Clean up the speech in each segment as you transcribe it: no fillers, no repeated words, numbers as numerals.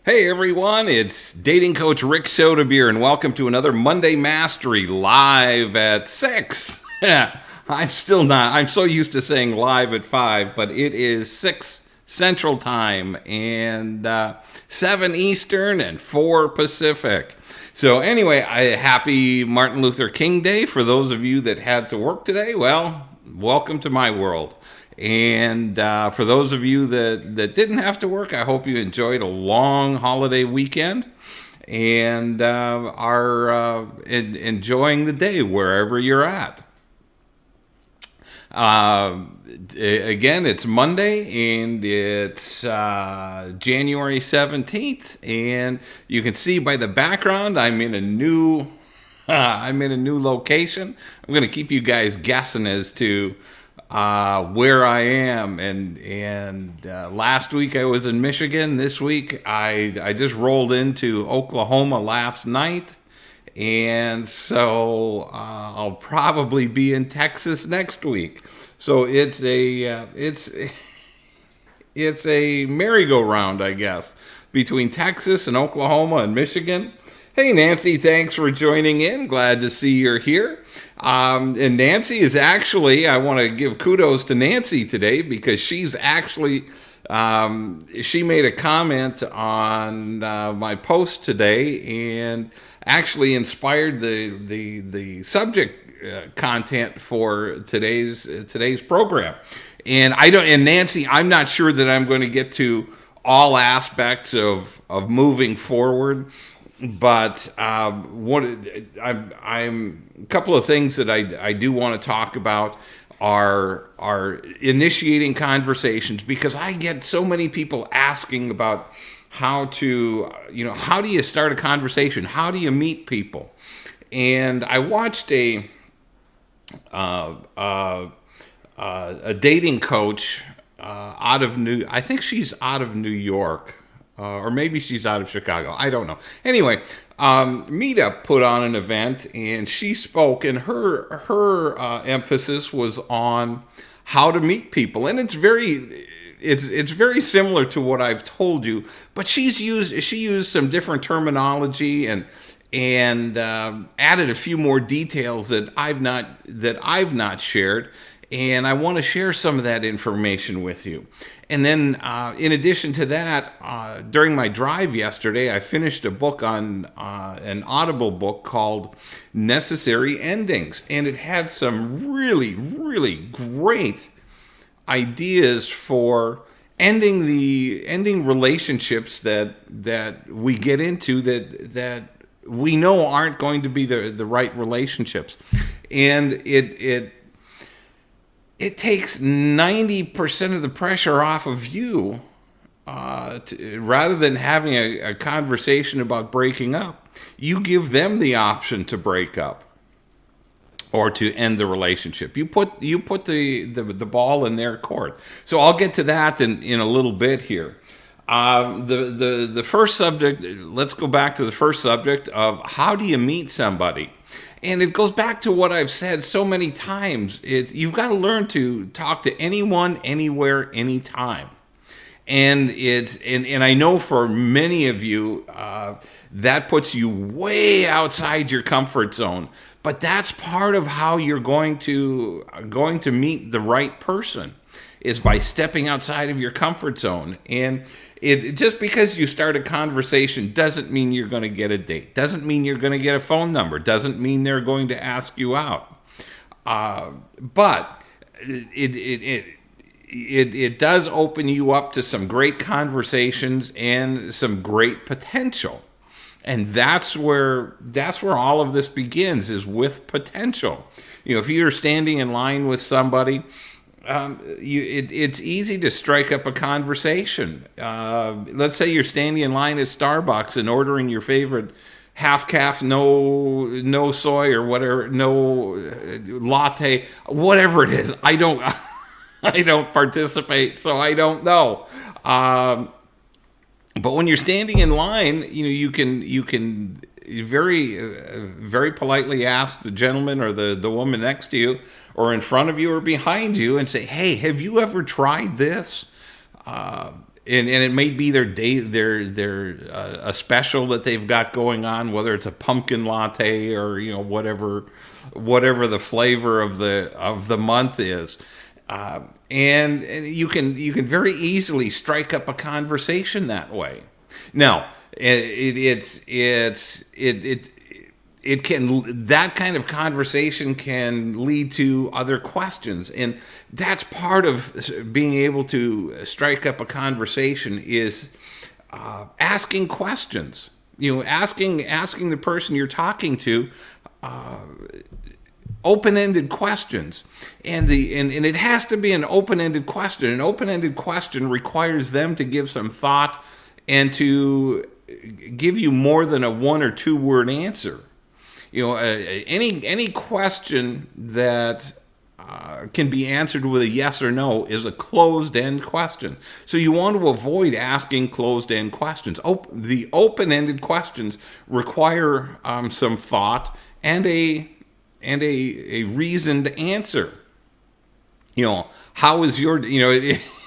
Hey everyone, it's dating coach Rick Soderbeer, and welcome to another Monday Mastery live at 6. I'm so used to saying live at 5, but it is 6 Central Time and 7 Eastern and 4 Pacific. So anyway, happy Martin Luther King Day for those of you that had to work today. Well, welcome to my world. And for those of you that didn't have to work, I hope you enjoyed a long holiday weekend and are enjoying the day wherever you're at. Again, it's Monday and it's January 17th, and you can see by the background I'm in a new location. I'm going to keep you guys guessing as to where I am, and last week I was in Michigan. This week I just rolled into Oklahoma last night, and so I'll probably be in Texas next week. So it's a merry-go-round, I guess, between Texas and Oklahoma and Michigan. Hey, Nancy, thanks for joining in. Glad to see you're here. And Nancy is actually, I want to give kudos to Nancy today because she's actually, she made a comment on my post today and actually inspired the subject content for today's program. And Nancy, I'm not sure that I'm going to get to all aspects of moving forward. But a couple of things that I do want to talk about are initiating conversations, because I get so many people asking about how do you start a conversation? How do you meet people? And I watched a dating coach I think she's out of New York. Or maybe she's out of Chicago. I don't know. Anyway, Meetup put on an event, and she spoke, and her emphasis was on how to meet people, and it's very similar to what I've told you, but she used some different terminology and added a few more details that I've not shared, and I want to share some of that information with you. And then, in addition to that, during my drive yesterday, I finished a book on an Audible book called Necessary Endings, and it had some really, really great ideas for ending relationships that we get into that we know aren't going to be the right relationships, and it takes 90% of the pressure off of you rather than having a conversation about breaking up. You give them the option to break up or to end the relationship. You put the ball in their court. So I'll get to that in a little bit here. The first subject, let's go back to the first subject of how do you meet somebody? And it goes back to what I've said so many times. You've got to learn to talk to anyone, anywhere, anytime. And I know for many of you, that puts you way outside your comfort zone. But that's part of how you're going to meet the right person, is by stepping outside of your comfort zone. And just because you start a conversation doesn't mean you're going to get a date, doesn't mean you're going to get a phone number, doesn't mean they're going to ask you out. But it does open you up to some great conversations and some great potential. And that's where all of this begins, is with potential. If you're standing in line with somebody, it's easy to strike up a conversation. Let's say you're standing in line at Starbucks and ordering your favorite half-calf, no soy or whatever, no latte, whatever it is. I don't participate, so I don't know. But when you're standing in line, you can very, very politely ask the gentleman or the woman next to you, or in front of you or behind you, and say, "Hey, have you ever tried this? And it may be their day, their a special that they've got going on, whether it's a pumpkin latte or whatever the flavor of the month is, and you can very easily strike up a conversation that way. Now, it can, that kind of conversation can lead to other questions, and that's part of being able to strike up a conversation is asking questions. Asking the person you're talking to open-ended questions, and it has to be an open-ended question. An open-ended question requires them to give some thought and to give you more than a 1 or 2 word answer. Any question that can be answered with a yes or no is a closed-end question. So you want to avoid asking closed-end questions. The open-ended questions require some thought and a reasoned answer. How is your?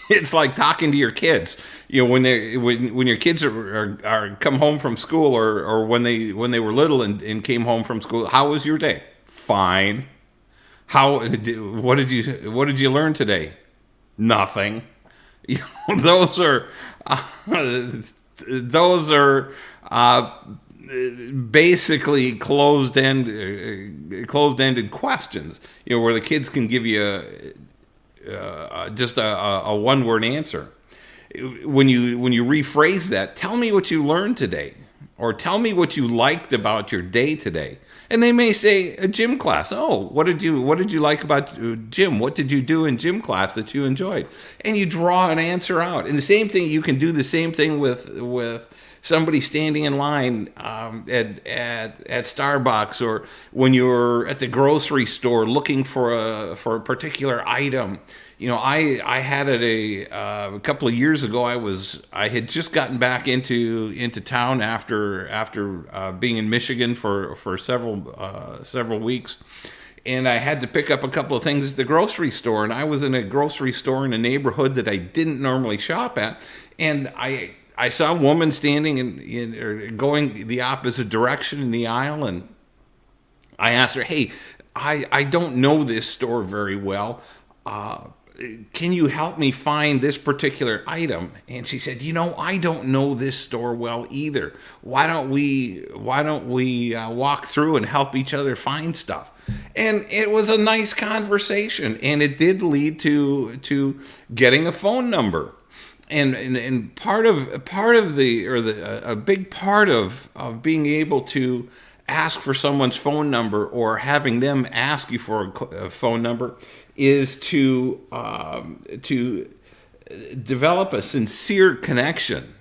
It's like talking to your kids. When your kids are come home from school, or when they were little and came home from school. How was your day? Fine. What did you learn today? Nothing. Those are basically closed-ended questions. Where the kids can give you just a one-word answer. When you rephrase that, tell me what you learned today, or tell me what you liked about your day today. And they may say a gym class. Oh, what did you like about gym? What did you do in gym class that you enjoyed? And you draw an answer out. And the same thing, you can do the same thing with somebody standing in line at Starbucks, or when you're at the grocery store looking for a particular item. I had it a couple of years ago. I had just gotten back into town after being in Michigan for several weeks, and I had to pick up a couple of things at the grocery store. And I was in a grocery store in a neighborhood that I didn't normally shop at, and I saw a woman standing or going the opposite direction in the aisle, and I asked her, "Hey, I don't know this store very well. Can you help me find this particular item?" And she said, "I don't know this store well either. Why don't we walk through and help each other find stuff?" And it was a nice conversation, and it did lead to getting a phone number. And part of a big part of being able to ask for someone's phone number, or having them ask you for a phone number, is to develop a sincere connection.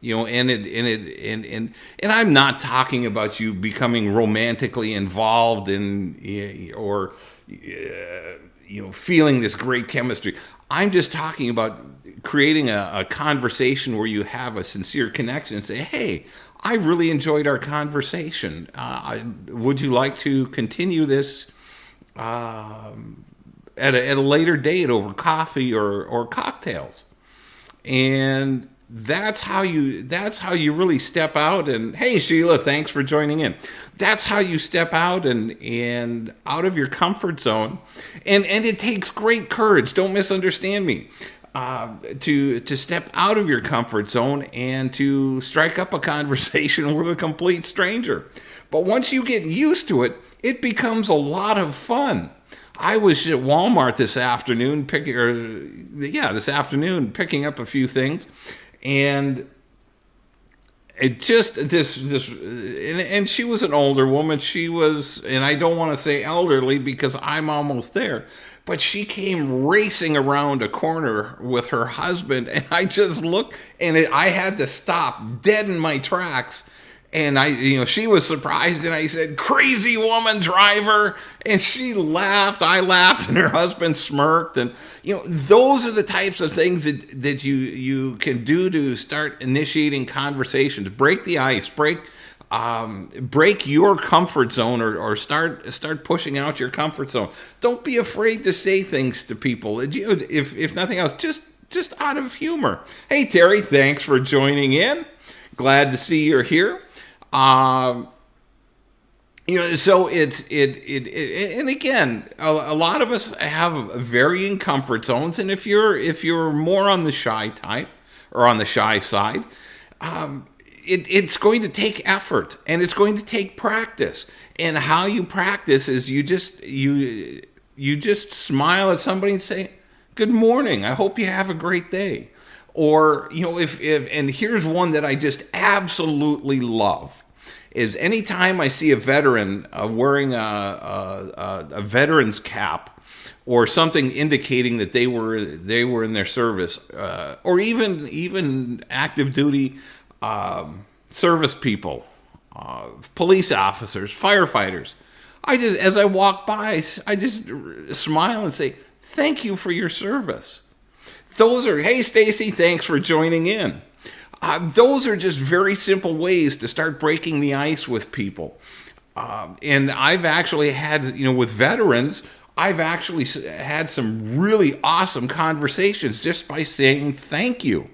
And I'm not talking about you becoming romantically involved or feeling this great chemistry. I'm just talking about creating a conversation where you have a sincere connection and say, "Hey, I really enjoyed our conversation. Would you like to continue this at a later date over coffee or cocktails?" And that's how you really step out. And hey, Sheila, thanks for joining in. That's how you step out and out of your comfort zone. And it takes great courage. Don't misunderstand me. To step out of your comfort zone and to strike up a conversation with a complete stranger. But once you get used to it, it becomes a lot of fun. I was at Walmart this afternoon picking up a few things, and it just and she was an older woman. She was, and I don't want to say elderly because I'm almost there, but she came racing around a corner with her husband, and I just looked, and I had to stop dead in my tracks. And she was surprised, and I said, "Crazy woman driver," and she laughed. I laughed, and her husband smirked. And those are the types of things that you can do to start initiating conversations. Break the ice. Break your comfort zone, or start pushing out your comfort zone. Don't be afraid to say things to people. If nothing else, just just out of humor. Hey, Terry, thanks for joining in. Glad to see you're here. So and again, a lot of us have varying comfort zones, and if you're more on the shy type or on the shy side, it's going to take effort and it's going to take practice. And how you practice is you just smile at somebody and say, "Good morning. I hope you have a great day." Or if and here's one that I just absolutely love. Is anytime I see a veteran wearing a veteran's cap or something indicating that they were in their service, or even active duty service people, police officers, firefighters, as I walk by, I just smile and say, "Thank you for your service." Hey, Stacy, thanks for joining in. Those are just very simple ways to start breaking the ice with people. And I've actually had, with veterans, I've actually had some really awesome conversations just by saying thank you.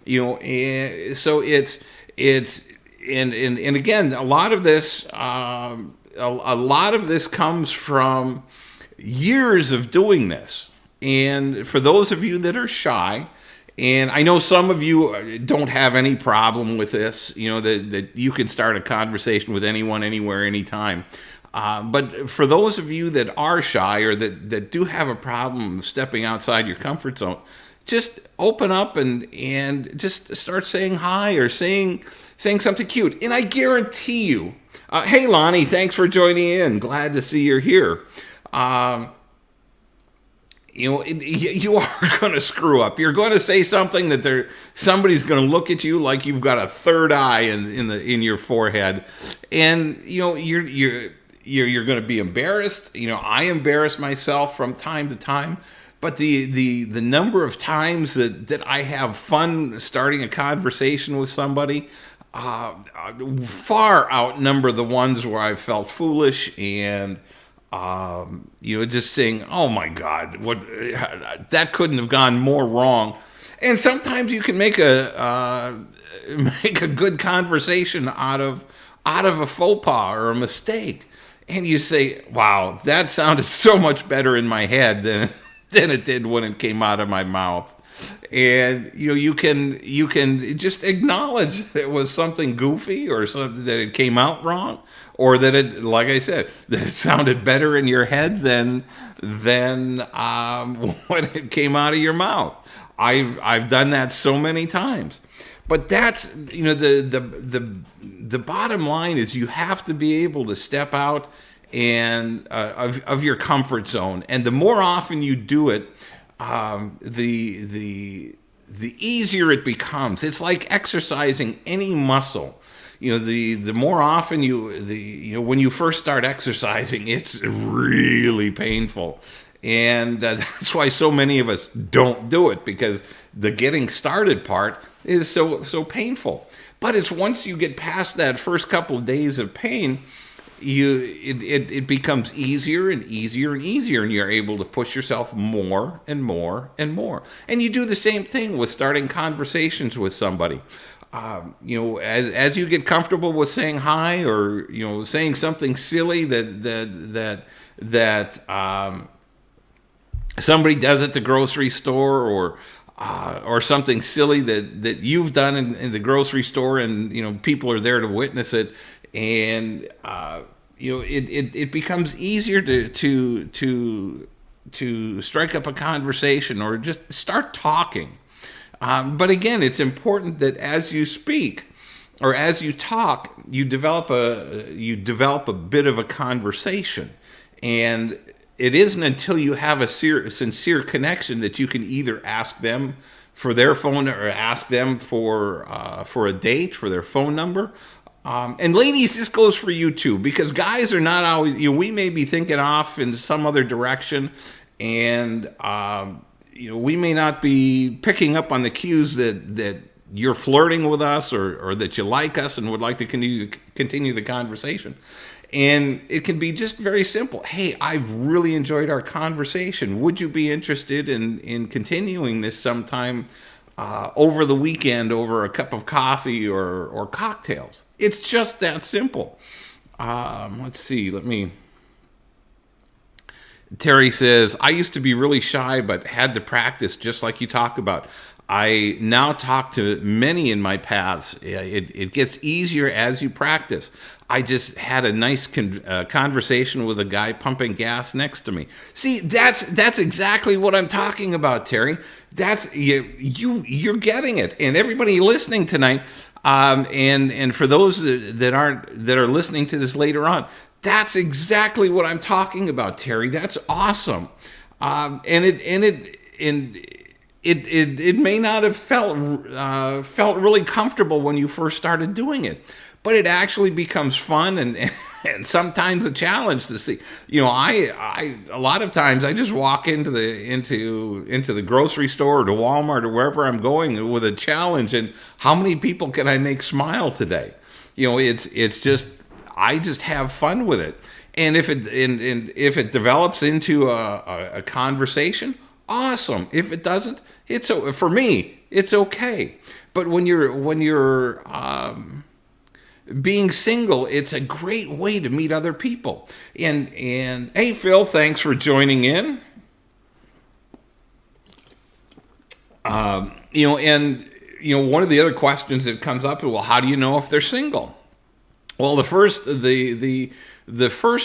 And so it's and again, a lot of this comes from years of doing this. And for those of you that are shy, and I know some of you don't have any problem with this, that you can start a conversation with anyone, anywhere, anytime. But for those of you that are shy or that do have a problem stepping outside your comfort zone, just open up and just start saying hi or saying something cute. And I guarantee you, hey, Lonnie, thanks for joining in. Glad to see you're here. You are going to screw up. You're going to say something that somebody's going to look at you like you've got a third eye in your forehead, and you're going to be embarrassed. I embarrass myself from time to time, but the number of times that I have fun starting a conversation with somebody far outnumber the ones where I felt foolish and. Just saying, "Oh my God, what that couldn't have gone more wrong." And sometimes you can make a good conversation out of a faux pas or a mistake, and you say, "Wow, that sounded so much better in my head than it did when it came out of my mouth." And you can just acknowledge that it was something goofy or something that it came out wrong. Or that it, like I said, that it sounded better in your head than when it came out of your mouth. I've done that so many times. But that's the bottom line is you have to be able to step out and of your comfort zone, and the more often you do it, the easier it becomes. It's like exercising any muscle. The more often when you first start exercising, it's really painful. And that's why so many of us don't do it, because the getting started part is so painful. But it's once you get past that first couple of days of pain, it becomes easier and easier and easier, and you're able to push yourself more and more and more. And you do the same thing with starting conversations with somebody. As you get comfortable with saying hi or saying something silly that somebody does at the grocery store, or something silly that you've done in the grocery store, and people are there to witness it, and it becomes easier to strike up a conversation or just start talking. But again, it's important that as you speak or as you talk, you develop a bit of a conversation. And it isn't until you have a sincere connection that you can either ask them for their phone or ask them for a date, for their phone number. And ladies, this goes for you too, because guys are not always, we may be thinking off in some other direction, and we may not be picking up on the cues that you're flirting with us, or that you like us and would like to continue the conversation. And it can be just very simple. Hey, I've really enjoyed our conversation. Would you be interested in continuing this sometime over the weekend over a cup of coffee or cocktails? It's just that simple. Let's see. Terry says, I used to be really shy, but had to practice, just like you talk about. I now talk to many in my paths. It gets easier as you practice. I just had a nice conversation with a guy pumping gas next to me. See, that's exactly what I'm talking about, Terry. That's you're getting it, and everybody listening tonight, and for those that are listening to this later on, that's exactly what I'm talking about, Terry. That's awesome, and it may not have felt really comfortable when you first started doing it, but it actually becomes fun and sometimes a challenge to see. I a lot of times I just walk into the grocery store or to Walmart or wherever I'm going with a challenge, and how many people can I make smile today? It's just, I just have fun with it. And if it develops into a conversation, awesome. If it doesn't, for me, it's okay. But when you're being single, it's a great way to meet other people. And hey, Phil, thanks for joining in. One of the other questions that comes up is, well, how do you know if they're single? Well, the first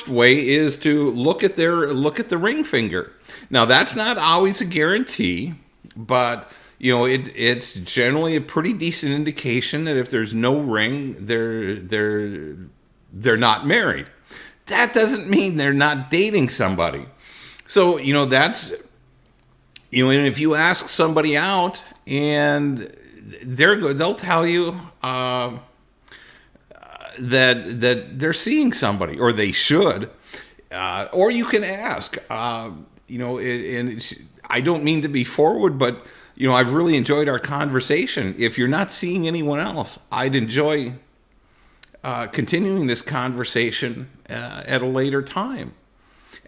way is to look at the ring finger. Now, that's not always a guarantee, but it's generally a pretty decent indication that if there's no ring, they're not married. That doesn't mean they're not dating somebody. So that's and if you ask somebody out and they'll tell you that they're seeing somebody, or they should, or you can ask. And I don't mean to be forward, but I've really enjoyed our conversation. If you're not seeing anyone else, I'd enjoy continuing this conversation at a later time.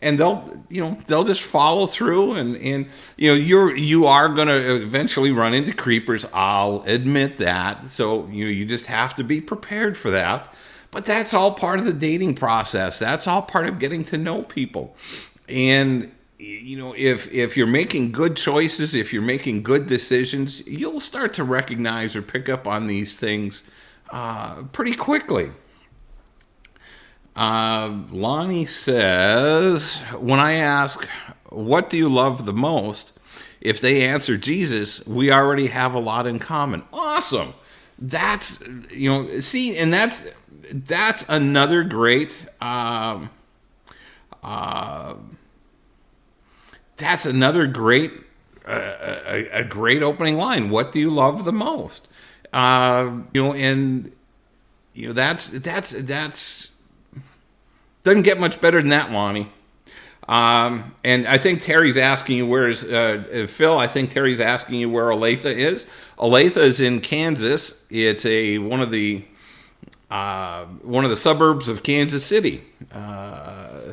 And they'll just follow through, and you are going to eventually run into creepers. I'll admit that. So you just have to be prepared for that. But that's all part of the dating process. That's all part of getting to know people. And if you're making good choices, if you're making good decisions, you'll start to recognize or pick up on these things pretty quickly. Lonnie says, when I ask, what do you love the most? If they answer Jesus, we already have a lot in common. Awesome. That's, see, and that's another great, that's another great, a great opening line. What do you love the most? That's doesn't get much better than that, Lonnie. And I think Terry's asking you Phil, I think Terry's asking you where Olathe is. Olathe is in Kansas. It's one of the suburbs of Kansas City.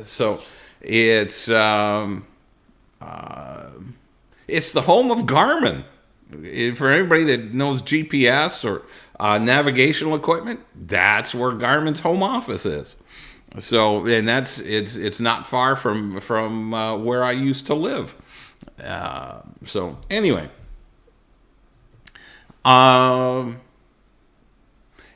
So it's the home of Garmin. For anybody that knows GPS or navigational equipment, that's where Garmin's home office is. So, and it's not far from where I used to live. So anyway,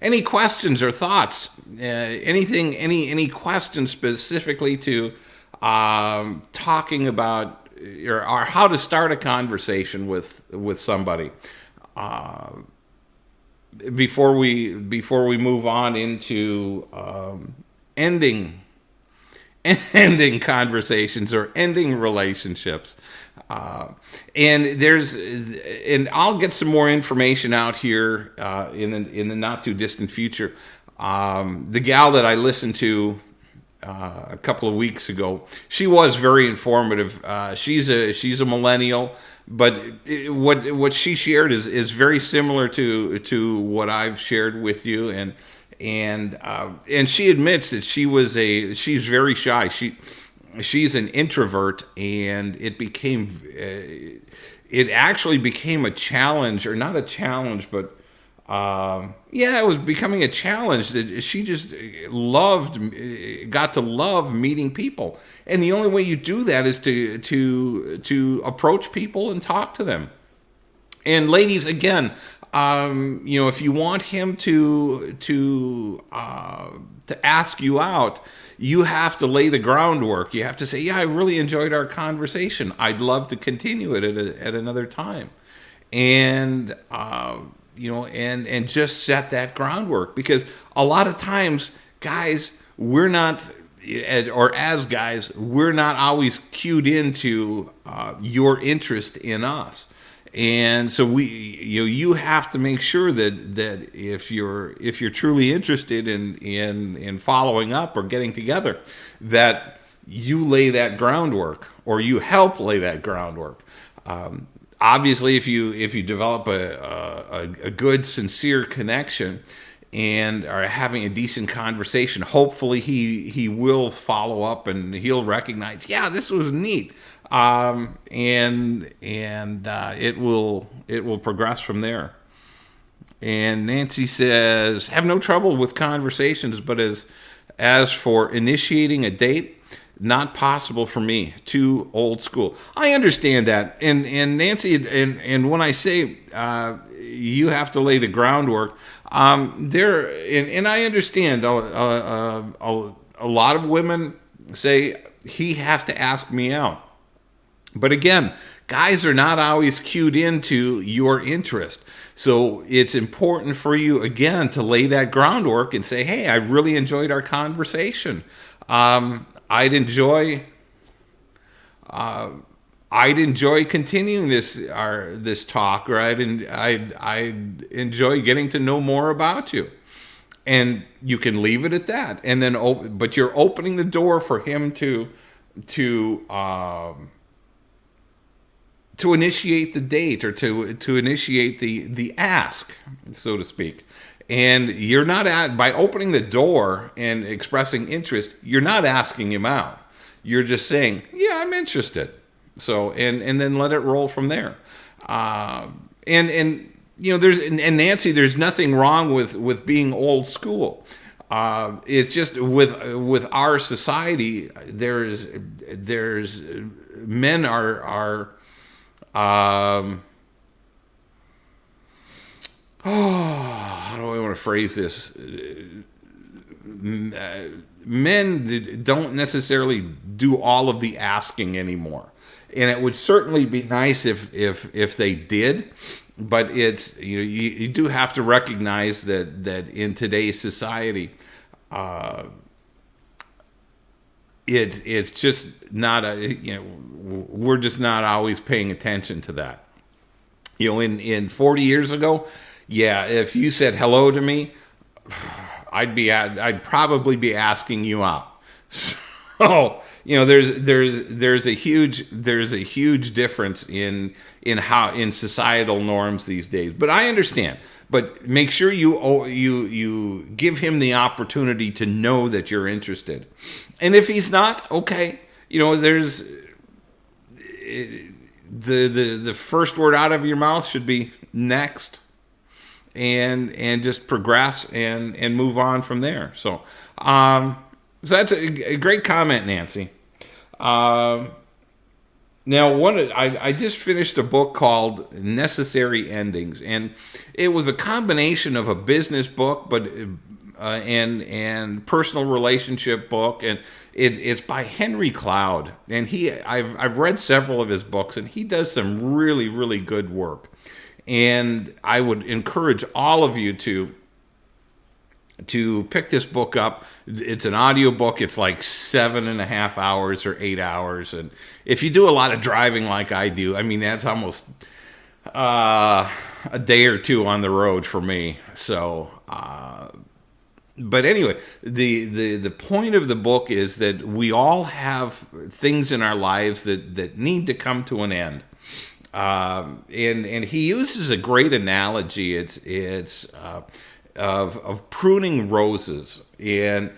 any questions or thoughts? Any questions specifically to talking about or how to start a conversation with somebody before we move on into ending conversations or ending relationships. And I'll get some more information out here in the not too distant future. The gal that I listened to a couple of weeks ago, she was very informative. She's a millennial. what she shared is very similar to what I've shared with you, and she admits that she's very shy. She's an introvert, and it actually became a challenge, or not a challenge, but it was becoming a challenge that she just got to love meeting people. And the only way you do that is to approach people and talk to them. And ladies, again, if you want him to ask you out, you have to lay the groundwork. You have to say, yeah, I really enjoyed our conversation. I'd love to continue it at another time. And, and just set that groundwork. Because a lot of times, guys, we're not, or as guys, we're not always cued into your interest in us. And so you have to make sure that if you're truly interested in following up or getting together, that you lay that groundwork, or you help lay that groundwork. Obviously, if you develop a good, sincere connection and are having a decent conversation, hopefully he will follow up and he'll recognize, yeah, this was neat. And it will progress from there. And Nancy says, have no trouble with conversations, but as for initiating a date, not possible for me. Too old school. I understand that. And Nancy, and when I say you have to lay the groundwork, and I understand a lot of women say he has to ask me out. But again, guys are not always cued into your interest. So it's important for you, again, to lay that groundwork and say, hey, I really enjoyed our conversation. I'd enjoy continuing this talk, or I'd enjoy getting to know more about you. And you can leave it at that. And then, but you're opening the door for him to initiate the date, or to initiate the ask, so to speak. And you're not by opening the door and expressing interest, you're not asking him out. You're just saying, yeah, I'm interested. So, and then let it roll from there. And Nancy, there's nothing wrong with being old school. It's just with our society, there's men are how do I want to phrase this? Men don't necessarily do all of the asking anymore, and it would certainly be nice if they did. But it's you do have to recognize that in today's society, it's just not we're just not always paying attention to that. In 40 years ago, yeah, if you said hello to me, I'd probably be asking you out. So there's a huge difference in societal norms these days. But I understand. But make sure you give him the opportunity to know that you're interested. And if he's not, okay, there's the first word out of your mouth should be next. And just progress and move on from there. So that's a great comment, Nancy. Now, I just finished a book called Necessary Endings, and it was a combination of a business book, but and personal relationship book, and it's by Henry Cloud, and I've read several of his books, and he does some really, really good work. And I would encourage all of you to pick this book up. It's an audio book. It's like 7.5 hours or 8 hours. And if you do a lot of driving like I do, I mean, that's almost a day or two on the road for me. So, but anyway, the point of the book is that we all have things in our lives that need to come to an end. And he uses a great analogy. It's of pruning roses, and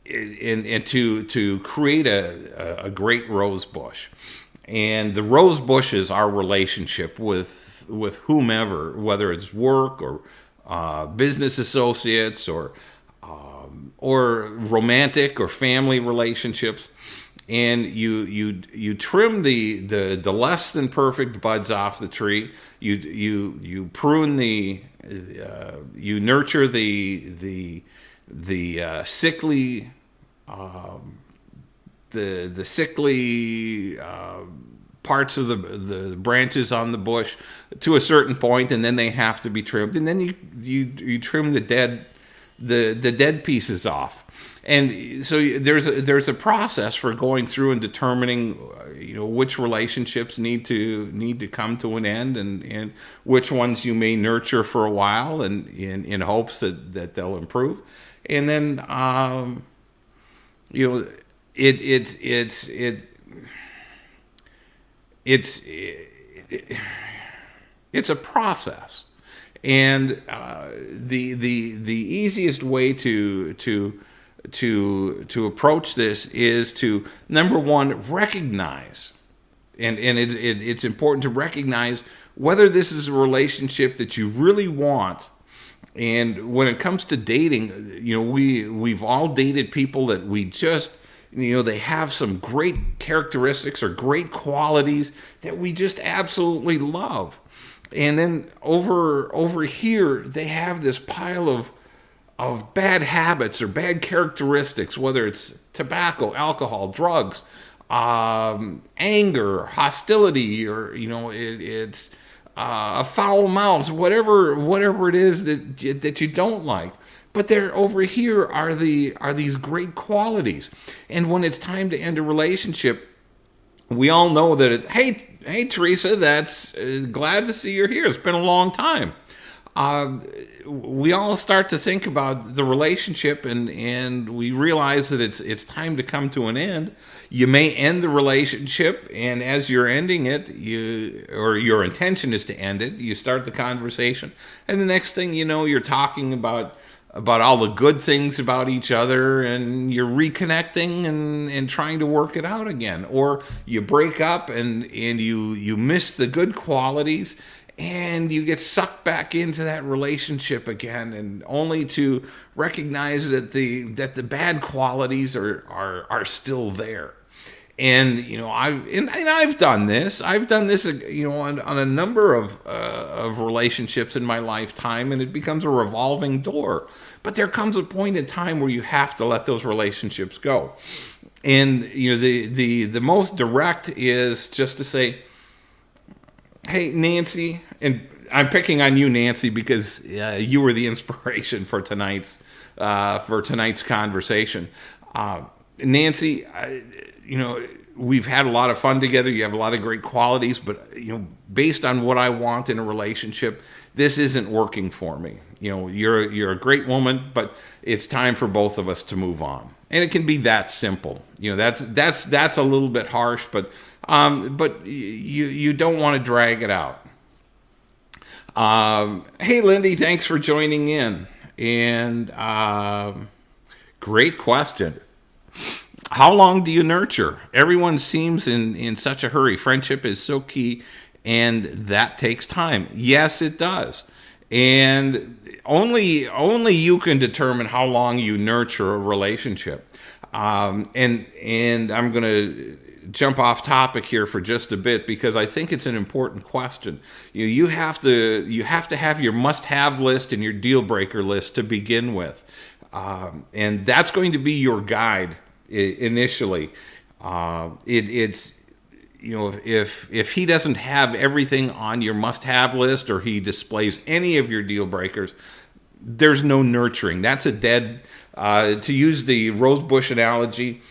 to create a great rose bush. And the rose bush is our relationship with whomever, whether it's work or business associates or romantic or family relationships. And you trim the less than perfect buds off the tree. You prune you nurture the sickly the sickly parts of the branches on the bush to a certain point, and then they have to be trimmed, and then you trim the dead pieces off. And so there's a process for going through and determining which relationships need to come to an end, and which ones you may nurture for a while and in hopes that they'll improve. And then it's a process. And the easiest way to approach this is to, number one, recognize, and it's important to recognize whether this is a relationship that you really want. And when it comes to dating, we've all dated people that we just, they have some great characteristics or great qualities that we just absolutely love. And then over here, they have this pile of bad habits or bad characteristics, whether it's tobacco, alcohol, drugs, anger, hostility, or it's foul mouths, whatever it is that you don't like. But there over here are these great qualities. And when it's time to end a relationship, we all know that hey Teresa, that's glad to see you're here. It's been a long time. We all start to think about the relationship, and we realize that it's time to come to an end. You may end the relationship, and as you're ending it, your intention is to end it. You start the conversation, and the next thing you know, you're talking about all the good things about each other, and you're reconnecting and trying to work it out again. Or you break up and you miss the good qualities, and you get sucked back into that relationship again, and only to recognize that the bad qualities are still there. And I've done this. I've done this, on a number of relationships in my lifetime, and it becomes a revolving door. But there comes a point in time where you have to let those relationships go. And the most direct is just to say, hey, Nancy, and I'm picking on you, Nancy, because you were the inspiration for tonight's conversation. Nancy, we've had a lot of fun together. You have a lot of great qualities, but based on what I want in a relationship, this isn't working for me. You're a great woman, but it's time for both of us to move on. And it can be that simple. That's a little bit harsh, but you don't want to drag it out. Hey, Lindy, thanks for joining in. And great question. How long do you nurture? Everyone seems in such a hurry. Friendship is so key, and that takes time. Yes, it does. And only you can determine how long you nurture a relationship. And I'm going to jump off topic here for just a bit, because I think it's an important question. You have to have your must-have list and your deal-breaker list to begin with. And that's going to be your guide initially. It's if he doesn't have everything on your must-have list, or he displays any of your deal breakers, there's no nurturing. That's a dead. To use the rosebush analogy,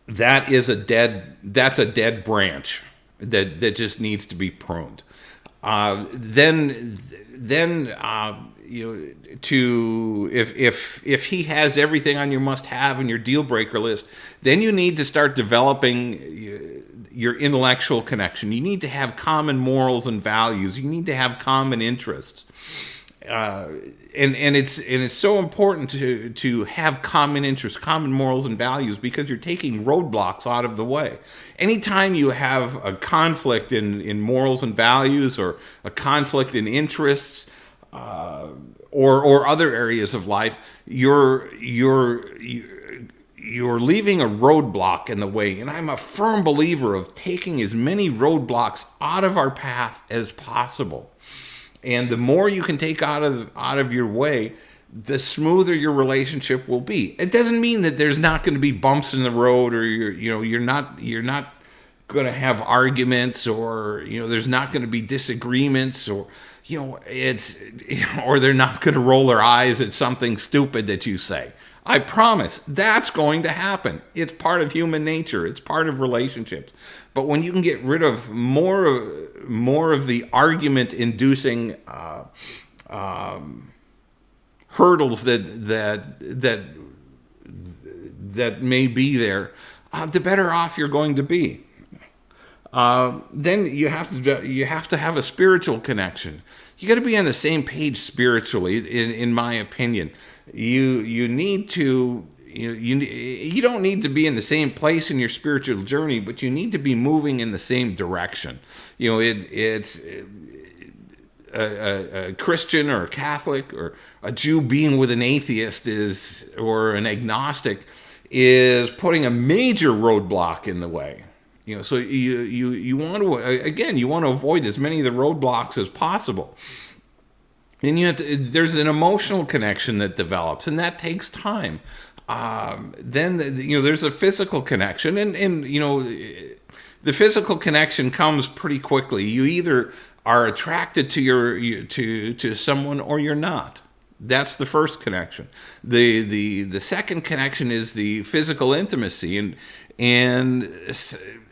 that's a dead branch that just needs to be pruned. If he has everything on your must-have and your deal-breaker list, then you need to start developing your intellectual connection. You need to have common morals and values. You need to have common interests. And it's so important to have common interests, common morals and values, because you're taking roadblocks out of the way. Anytime you have a conflict in morals and values, or a conflict in interests, or other areas of life, you're leaving a roadblock in the way. And I'm a firm believer of taking as many roadblocks out of our path as possible. And the more you can take out of your way, the smoother your relationship will be. It doesn't mean that there's not going to be bumps in the road, or you're not going to have arguments, or there's not going to be disagreements, or or they're not going to roll their eyes at something stupid that you say. I promise that's going to happen. It's part of human nature. It's part of relationships. But when you can get rid of more of the argument-inducing hurdles that may be there, the better off you're going to be. Then you have to have a spiritual connection. You got to be on the same page spiritually, in my opinion. You need to. You don't need to be in the same place in your spiritual journey, but you need to be moving in the same direction. It's a Christian or a Catholic or a Jew being with an atheist or an agnostic is putting a major roadblock in the way. So you want to avoid as many of the roadblocks as possible. And there's an emotional connection that develops, and that takes time. Then there's a physical connection, and the physical connection comes pretty quickly. You either are attracted to someone, or you're not. That's the first connection. The second connection is the physical intimacy, and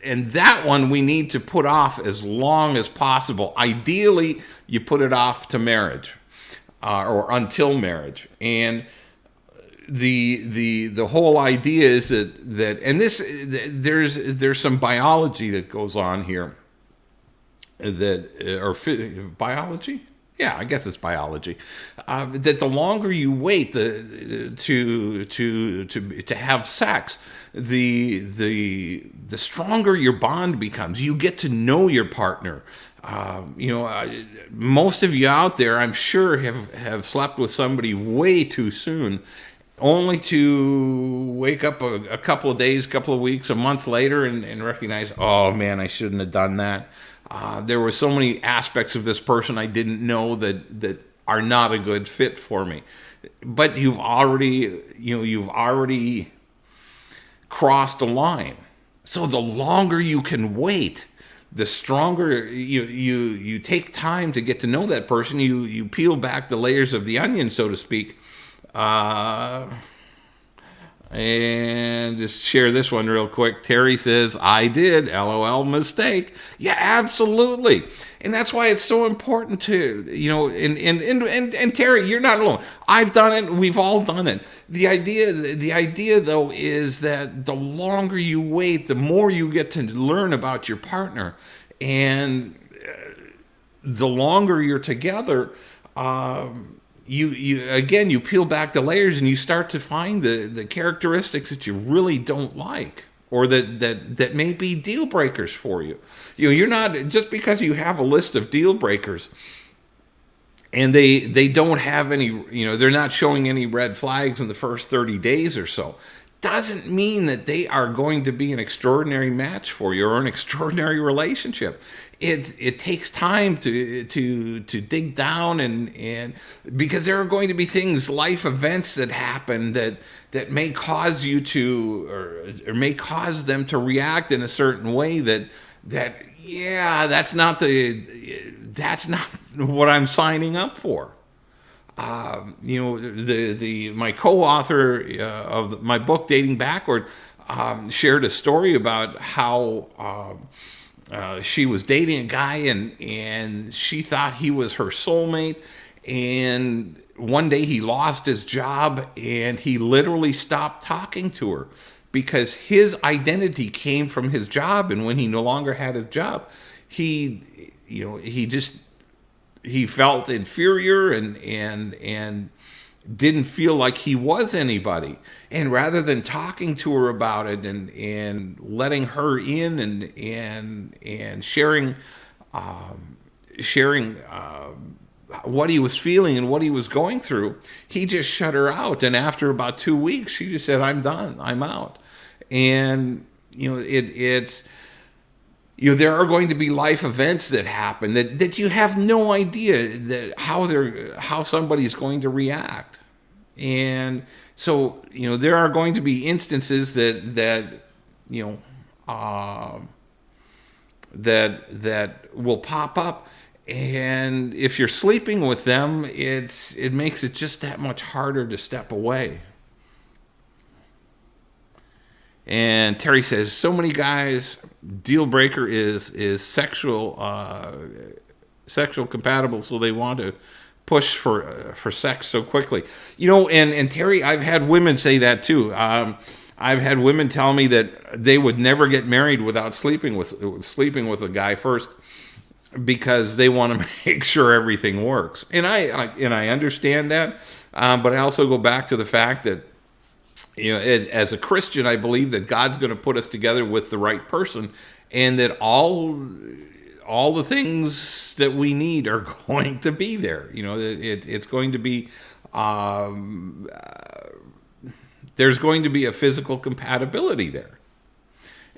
that one we need to put off as long as possible. Ideally, you put it off to marriage, or until marriage. And the whole idea is that and there's some biology that goes on here, biology. Yeah, I guess it's biology. That the longer you wait to have sex, the stronger your bond becomes. You get to know your partner. Most of you out there, I'm sure, have slept with somebody way too soon, only to wake up a couple of days, couple of weeks, a month later, and recognize, oh man, I shouldn't have done that. There were so many aspects of this person I didn't know that are not a good fit for me. But you've already crossed a line. So the longer you can wait, the stronger you take time to get to know that person. You peel back the layers of the onion, so to speak. And just share this one real quick. Terry says, I did, LOL, mistake. Yeah, absolutely. And that's why it's so important to, and Terry, you're not alone. I've done it. We've all done it. The idea though, is that the longer you wait, the more you get to learn about your partner. And the longer you're together, you peel back the layers, and you start to find the characteristics that you really don't like, or that may be deal breakers for you. You're not, just because you have a list of deal breakers and they don't have any, they're not showing any red flags in the first 30 days or so, doesn't mean that they are going to be an extraordinary match for you or an extraordinary relationship. It takes time to dig down, and because there are going to be things, life events that happen that may cause you to, or may cause them to react in a certain way that that's not what I'm signing up for. My co-author of my book, Dating Backward, shared a story about how she was dating a guy, and she thought he was her soulmate, and one day he lost his job, and he literally stopped talking to her. because his identity came from his job, and when he no longer had his job, he felt inferior and didn't feel like he was anybody. And rather than talking to her about it and letting her in and sharing what he was feeling and what he was going through, he just shut her out. And after about 2 weeks, she just said, "I'm done. I'm out." And it's there are going to be life events that happen that you have no idea that how somebody's going to react. And so there are going to be instances that will pop up, and if you're sleeping with them, it makes it just that much harder to step away. And Terry says, so many guys, deal breaker is sexual compatible, so they want to push for sex so quickly. And Terry, I've had women say that too. I've had women tell me that they would never get married without sleeping with a guy first, because they want to make sure everything works. And I understand that, but I also go back to the fact that as a Christian, I believe that God's going to put us together with the right person, and that all the things that we need are going to be there. It's going to be there's going to be a physical compatibility there.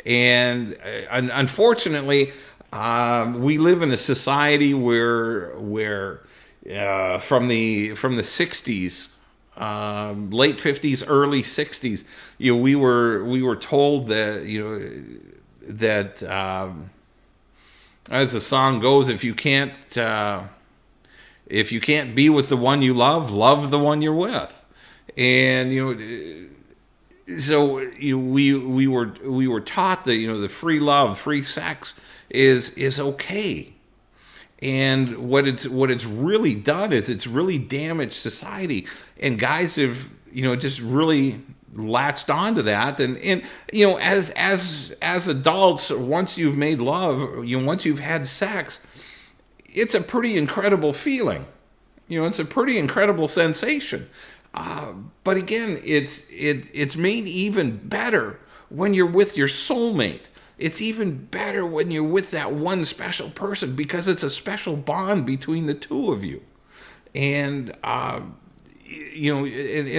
And unfortunately, we live in a society where from the 60s, late 50s, early 60s, we were told that as the song goes, if you can't be with the one you love the one you're with. And so we were taught that the free love, free sex is okay. And what it's really done is it's really damaged society, and guys have just really latched onto that. And as adults, once you've made love, once you've had sex, it's a pretty incredible feeling. It's a pretty incredible sensation. But again, it's made even better when you're with your soulmate. It's even better when you're with that one special person, because it's a special bond between the two of you. And and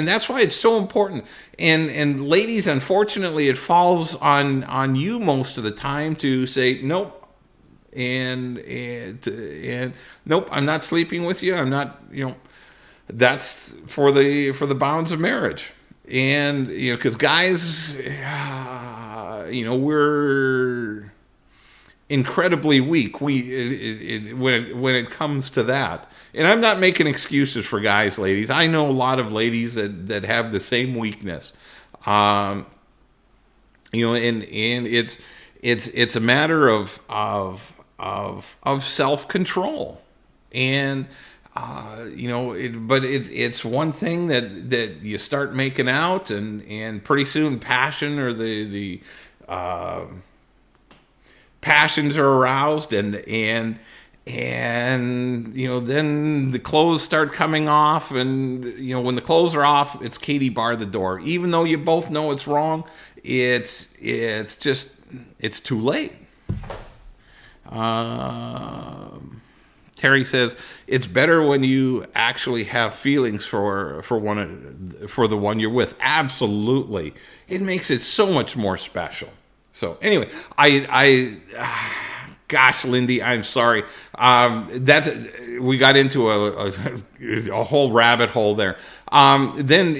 that's why it's so important. And ladies, unfortunately, it falls on you most of the time to say nope, and nope, I'm not sleeping with you. I'm not, that's for the bounds of marriage. And because guys, we're incredibly weak. When it comes to that. And I'm not making excuses for guys, ladies. I know a lot of ladies that have the same weakness. And it's a matter of self-control. And it's one thing that you start making out, and pretty soon passion or the passions are aroused, and then the clothes start coming off, and when the clothes are off, it's Katie bar the door. Even though you both know it's wrong, it's too late. Terry says it's better when you actually have feelings for the one you're with. Absolutely, it makes it so much more special. So anyway, gosh, Lindy, I'm sorry. We got into a whole rabbit hole there. Then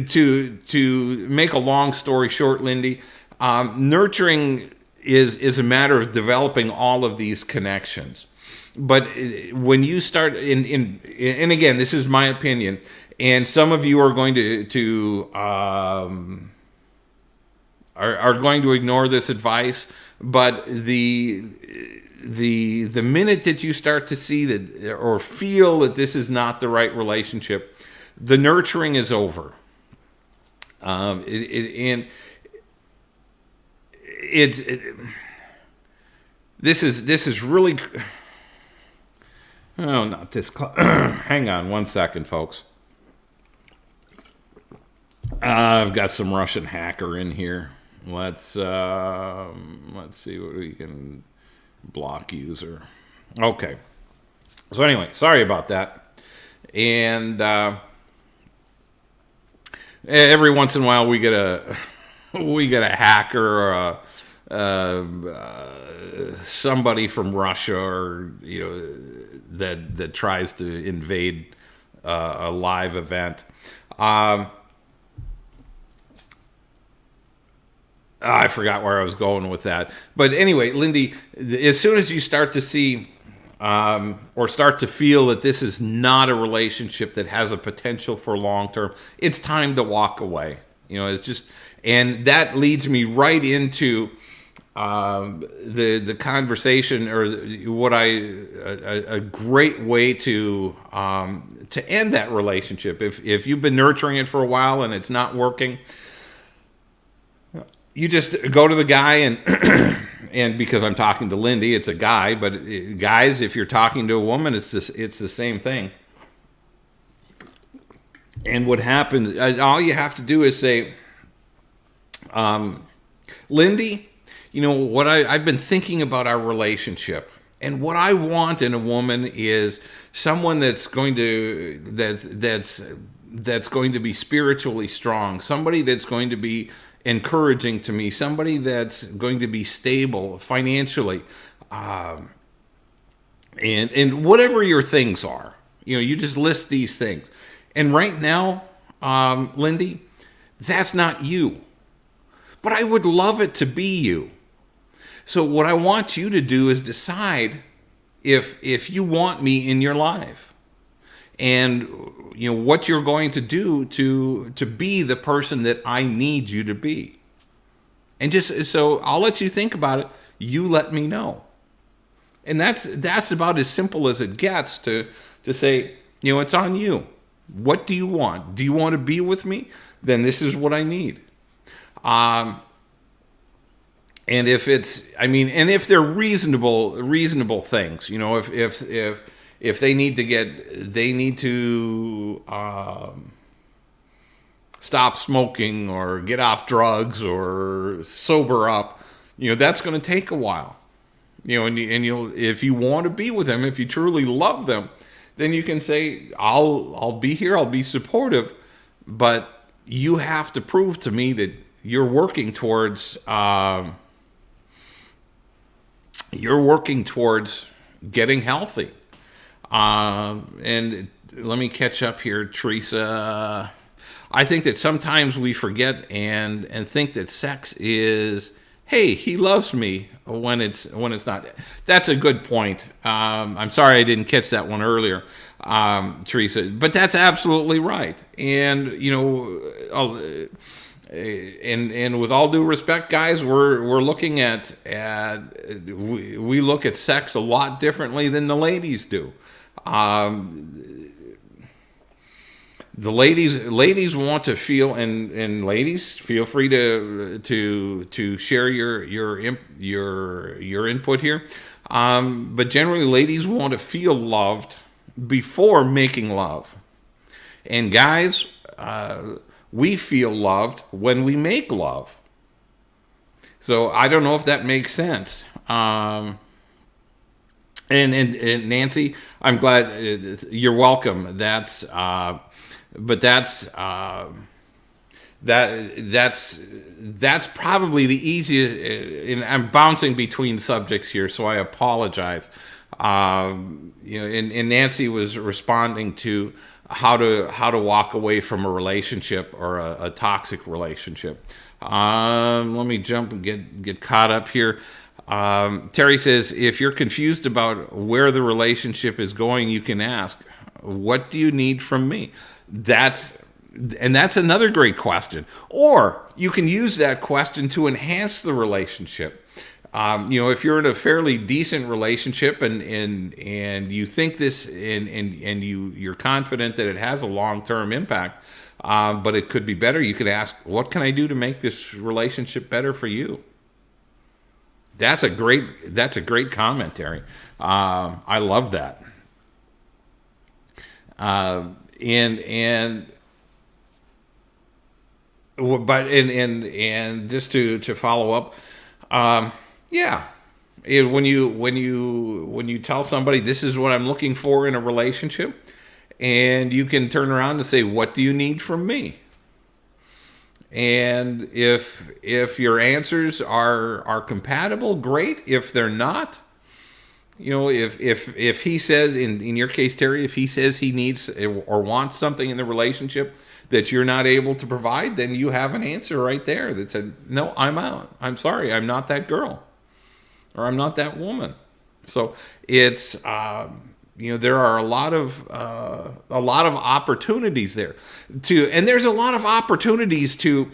to make a long story short, Lindy, nurturing is a matter of developing all of these connections. But when you start, and again, this is my opinion, and some of you are going to going to ignore this advice, but the minute that you start to see that or feel that this is not the right relationship, the nurturing is over. And this is really. Oh, not this. Hang on one second, folks. I've got some Russian hacker in here. Let's see what we can block user. Okay. So anyway, sorry about that. And every once in a while we get a hacker or somebody from Russia, or that tries to invade a live event. I forgot where I was going with that. But anyway, Lindy, as soon as you start to see or start to feel that this is not a relationship that has a potential for long term, it's time to walk away. It's just, and that leads me right into the conversation, or what a great way to end that relationship. If you've been nurturing it for a while and it's not working, you just go to the guy and and because I'm talking to Lindy, it's a guy, but guys, if you're talking to a woman, it's the same thing. And what happens, all you have to do is say, Lindy, what I've been thinking about our relationship, and what I want in a woman is someone that's going to that's going to be spiritually strong, somebody that's going to be encouraging to me, somebody that's going to be stable financially, and whatever your things are, you just list these things. And right now, Lindy, that's not you, but I would love it to be you. So what I want you to do is decide if you want me in your life, and what you're going to do to be the person that I need you to be. And just so I'll let you think about it, you let me know. And that's about as simple as it gets to say, it's on you. What do you want? Do you want to be with me? Then this is what I need. And if they're reasonable things, if they need to stop smoking or get off drugs or sober up, that's going to take a while. If you want to be with them, if you truly love them, then you can say, I'll be here, I'll be supportive, but you have to prove to me that you're working towards getting healthy. And let me catch up here, Teresa. I think that sometimes we forget and think that sex is, hey, he loves me, when it's not. That's a good point. I'm sorry I didn't catch that one earlier, Teresa, but that's absolutely right. And and with all due respect, guys, we're looking at we look at sex a lot differently than the ladies do. The ladies want to feel, and ladies, feel free to share your input here. But generally, ladies want to feel loved before making love, and guys, we feel loved when we make love. So I don't know if that makes sense. And Nancy, I'm glad, you're welcome. That's probably the easiest. And I'm bouncing between subjects here, so I apologize. And Nancy was responding to how to walk away from a relationship or a toxic relationship. Let me jump and get caught up here. Terry says, if you're confused about where the relationship is going, you can ask, what do you need from me? That's another great question. Or you can use that question to enhance the relationship. If you're in a fairly decent relationship and you think this and you're confident that it has a long-term impact, but it could be better, you could ask, what can I do to make this relationship better for you? That's a great commentary. I love that. And just to follow up, yeah. When you tell somebody this is what I'm looking for in a relationship, and you can turn around and say, what do you need from me? And if your answers are compatible, great. If they're not, if he says, in your case, Terry, if he says he needs or wants something in the relationship that you're not able to provide, then you have an answer right there that said, no, I'm out. I'm sorry, I'm not that girl, or I'm not that woman. So it's there are a lot of opportunities there and there's a lot of opportunities to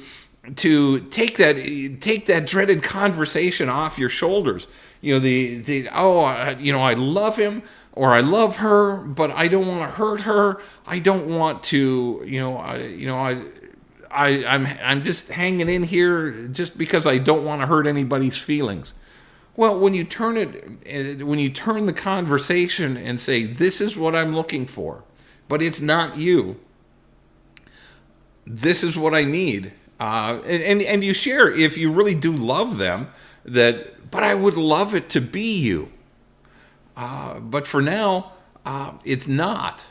take that dreaded conversation off your shoulders. I love him or I love her, but I don't want to hurt her. I don't want to, I'm just hanging in here just because I don't want to hurt anybody's feelings. Well, when you turn the conversation and say, this is what I'm looking for, but it's not you. This is what I need. And you share, if you really do love them, but I would love it to be you. But for now, it's not.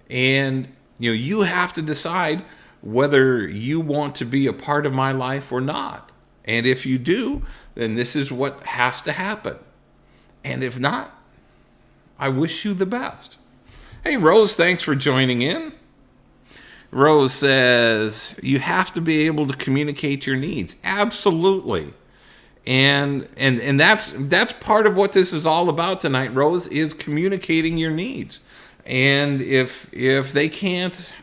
And, you have to decide whether you want to be a part of my life or not. And if you do, then this is what has to happen. And if not, I wish you the best. Hey, Rose, thanks for joining in. Rose says, you have to be able to communicate your needs. Absolutely. And that's part of what this is all about tonight, Rose, is communicating your needs. And if they can't,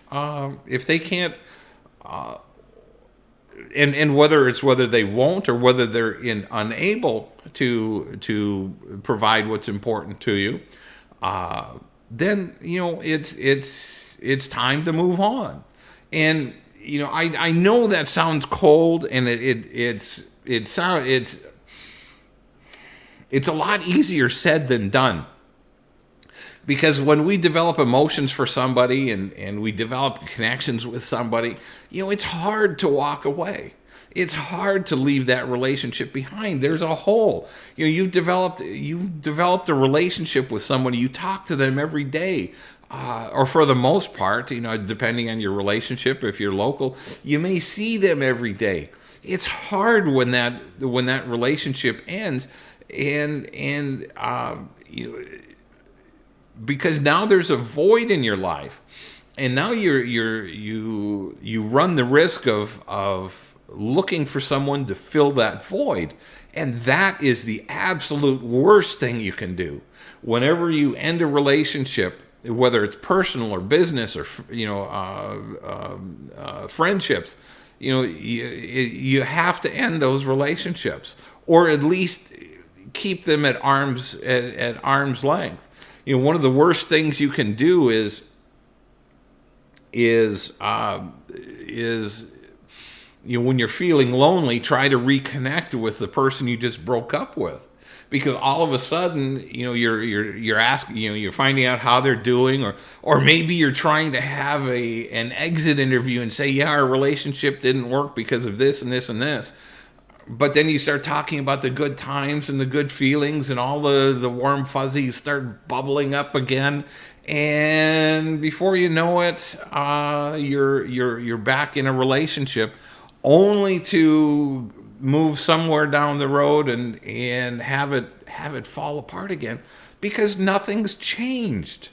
and whether they won't or whether they're unable to provide what's important to you, then it's time to move on. And I know that sounds cold, and it's a lot easier said than done. Because when we develop emotions for somebody and we develop connections with somebody, it's hard to walk away. It's hard to leave that relationship behind. There's a hole. You've developed a relationship with someone. You talk to them every day, or for the most part, depending on your relationship. If you're local, you may see them every day. It's hard when that relationship ends, because now there's a void in your life, and now you run the risk of looking for someone to fill that void, and that is the absolute worst thing you can do. Whenever you end a relationship, whether it's personal or business or friendships, you have to end those relationships, or at least keep them at arm's length. One of the worst things you can do is when you're feeling lonely, try to reconnect with the person you just broke up with, because all of a sudden, you're asking, you're finding out how they're doing, or maybe you're trying to have an exit interview and say, yeah, our relationship didn't work because of this and this and this. But then you start talking about the good times and the good feelings, and all the warm fuzzies start bubbling up again. And before you know it, you're back in a relationship, only to move somewhere down the road and have it fall apart again, because nothing's changed.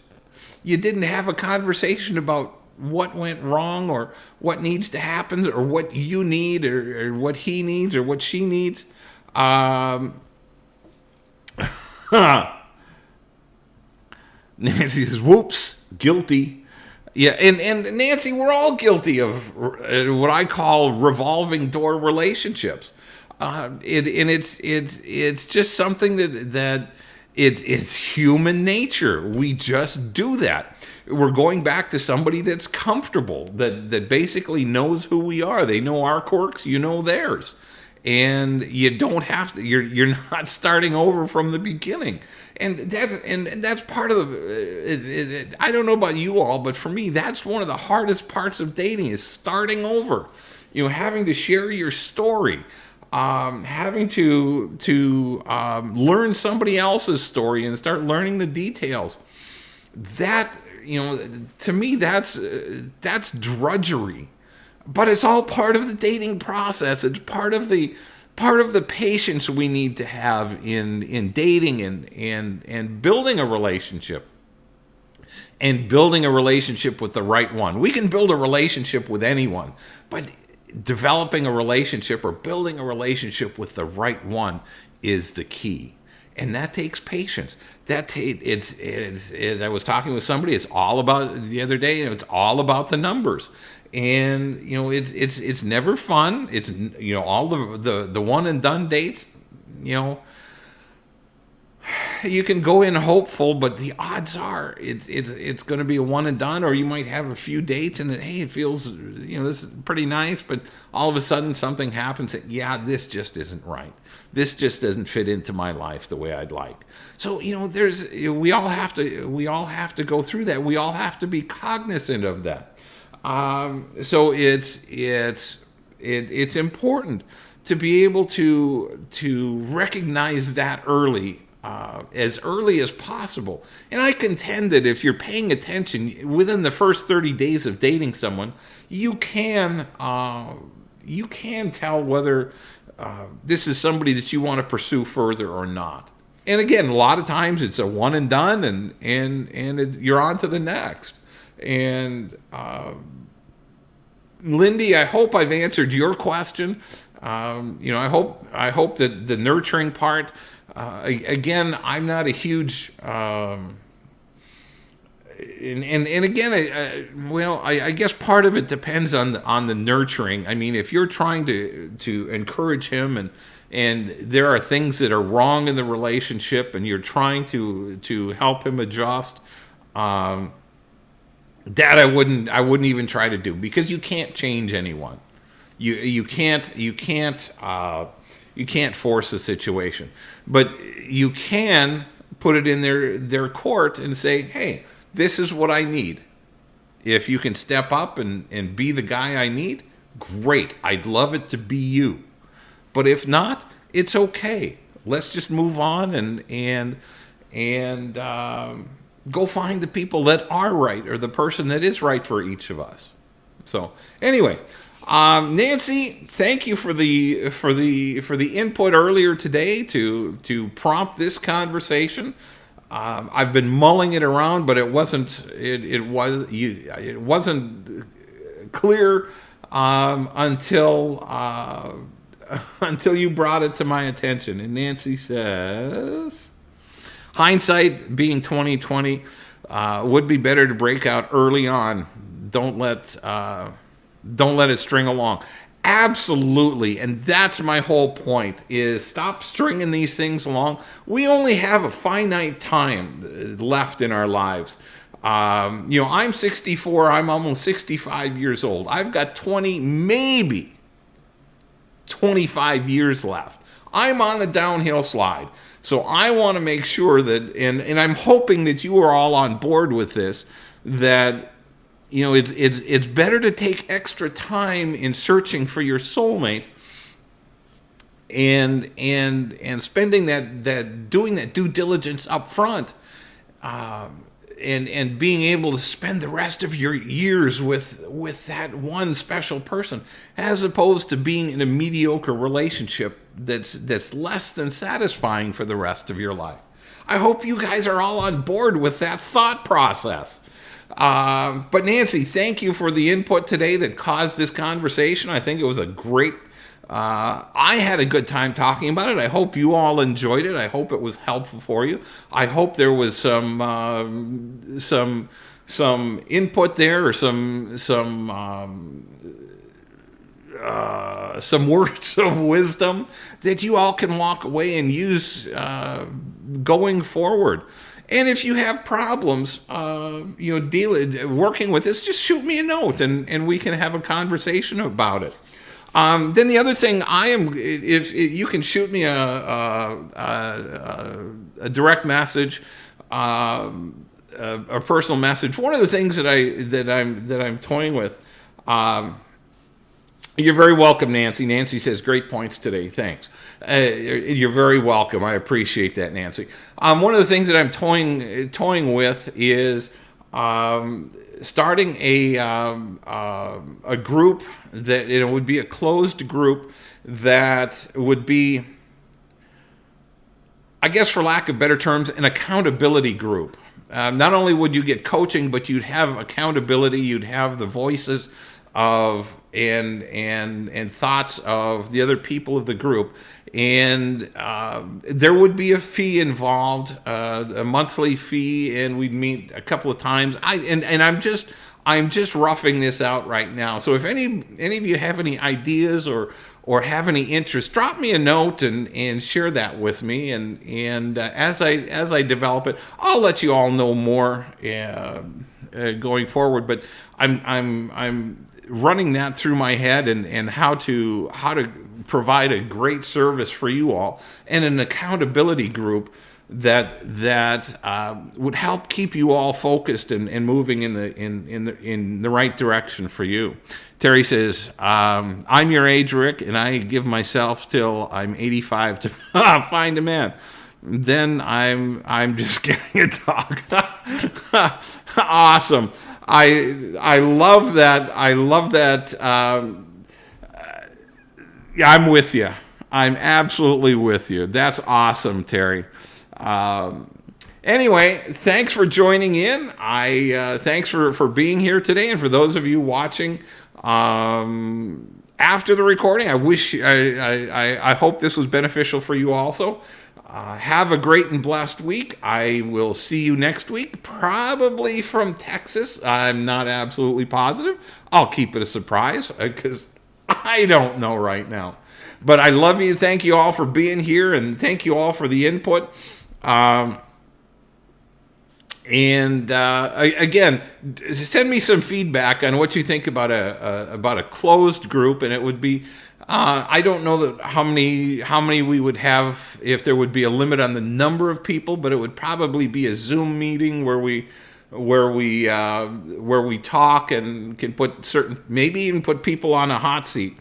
You didn't have a conversation about what went wrong, or what needs to happen, or what you need, or what he needs, or what she needs. Nancy says, whoops, guilty. Yeah, and Nancy, we're all guilty of what I call revolving door relationships. It's just something that it's human nature. We just do that. We're going back to somebody that's comfortable, that basically knows who we are. They know our quirks, you know theirs. And you don't have to, you're not starting over from the beginning. And that's part of I don't know about you all, but for me, that's one of the hardest parts of dating, is starting over. Having to share your story, having to learn somebody else's story and start learning the details. That, to me, that's drudgery. But it's all part of the dating process. It's part of the patience we need to have in dating and building a relationship. And building a relationship with the right one. We can build a relationship with anyone, but developing a relationship or building a relationship with the right one is the key. And that takes patience. I was talking with somebody. It's all about, the other day. It's all about the numbers, and it's never fun. It's all the one and done dates. You can go in hopeful, but the odds are it's going to be a one and done, or you might have a few dates and it feels this is pretty nice, but all of a sudden something happens that this just isn't right. This just doesn't fit into my life the way I'd like. So we all have to go through that. We all have to be cognizant of that. So it's important to be able to recognize that early. As early as possible. And I contend that if you're paying attention within the first 30 days of dating someone, you can tell whether this is somebody that you want to pursue further or not. And again, a lot of times it's a one and done, and you're on to the next. And Lindy, I hope I've answered your question. I hope that the nurturing part. Again, I'm not a huge, and again, I guess part of it depends on the nurturing. I mean, if you're trying to encourage him, and there are things that are wrong in the relationship, and you're trying to help him adjust, that I wouldn't even try to do, because you can't change anyone. You can't force a situation, but you can put it in their court and say, hey, this is what I need. If you can step up and be the guy I need, great. I'd love it to be you. But if not, it's okay. Let's just move on and go find the people that are right, or the person that is right for each of us. So anyway, Nancy, thank you for the input earlier today to prompt this conversation. I've been mulling it around, but it wasn't clear until you brought it to my attention. And Nancy says, hindsight being 2020, would be better to break out early on. Don't let it string along. Absolutely. And that's my whole point, is stop stringing these things along. We only have a finite time left in our lives. I'm 64. I'm almost 65 years old. I've got 20, maybe 25 years left. I'm on the downhill slide. So I want to make sure that, and I'm hoping that you are all on board with this, that it's better to take extra time in searching for your soulmate and spending that doing that due diligence up front, and being able to spend the rest of your years with that one special person, as opposed to being in a mediocre relationship that's less than satisfying for the rest of your life. I hope you guys are all on board with that thought process. But Nancy, thank you for the input today that caused this conversation. I think it was a great, I had a good time talking about it. I hope you all enjoyed it. I hope it was helpful for you. I hope there was some input there, or some some words of wisdom that you all can walk away and use going forward. And if you have problems, working with this, just shoot me a note and we can have a conversation about it. Then the other thing if you can shoot me a direct message, a personal message. One of the things that I'm toying with. You're very welcome, Nancy. Nancy says, great points today. Thanks. You're very welcome. I appreciate that, Nancy. One of the things that I'm toying with is starting a group that it would be a closed group that would be, I guess for lack of better terms, an accountability group. Not only would you get coaching, but you'd have accountability. You'd have the voices of and thoughts of the other people of the group, and there would be a fee involved, a monthly fee, and we'd meet a couple of times. I'm just roughing this out right now. So if any of you have any ideas or have any interest, drop me a note and share that with me. And as I develop it, I'll let you all know more going forward. But I'm running that through my head and how to provide a great service for you all, and an accountability group that would help keep you all focused and moving in the right direction for you. Terry says, I'm your age, Rick, and I give myself till I'm 85 to find a man. Then I'm just getting a dog. Awesome. I love that. I love that. Yeah, I'm with you. I'm absolutely with you. That's awesome, Terry. Anyway, thanks for joining in. Thanks for being here today, and for those of you watching after the recording, I hope this was beneficial for you also. Have a great and blessed week. I will see you next week, probably from Texas. I'm not absolutely positive. I'll keep it a surprise because I don't know right now. But I love you. Thank you all for being here, and thank you all for the input. Again, send me some feedback on what you think about a closed group, and it would be. I don't know that how many we would have, if there would be a limit on the number of people, but it would probably be a Zoom meeting where we talk and can maybe even put people on a hot seat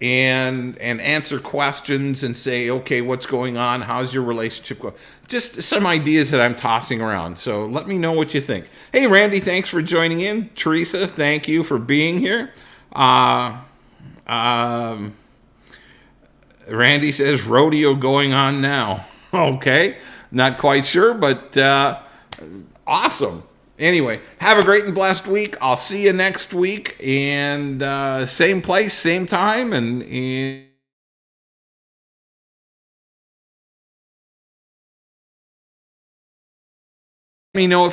and answer questions and say, okay, what's going on? How's your relationship going? Just some ideas that I'm tossing around. So let me know what you think. Hey, Randy, thanks for joining in. Teresa, thank you for being here. Randy says rodeo going on now. Okay, not quite sure, but awesome. Anyway, have a great and blessed week. I'll see you next week, and same place, same time, and let me know if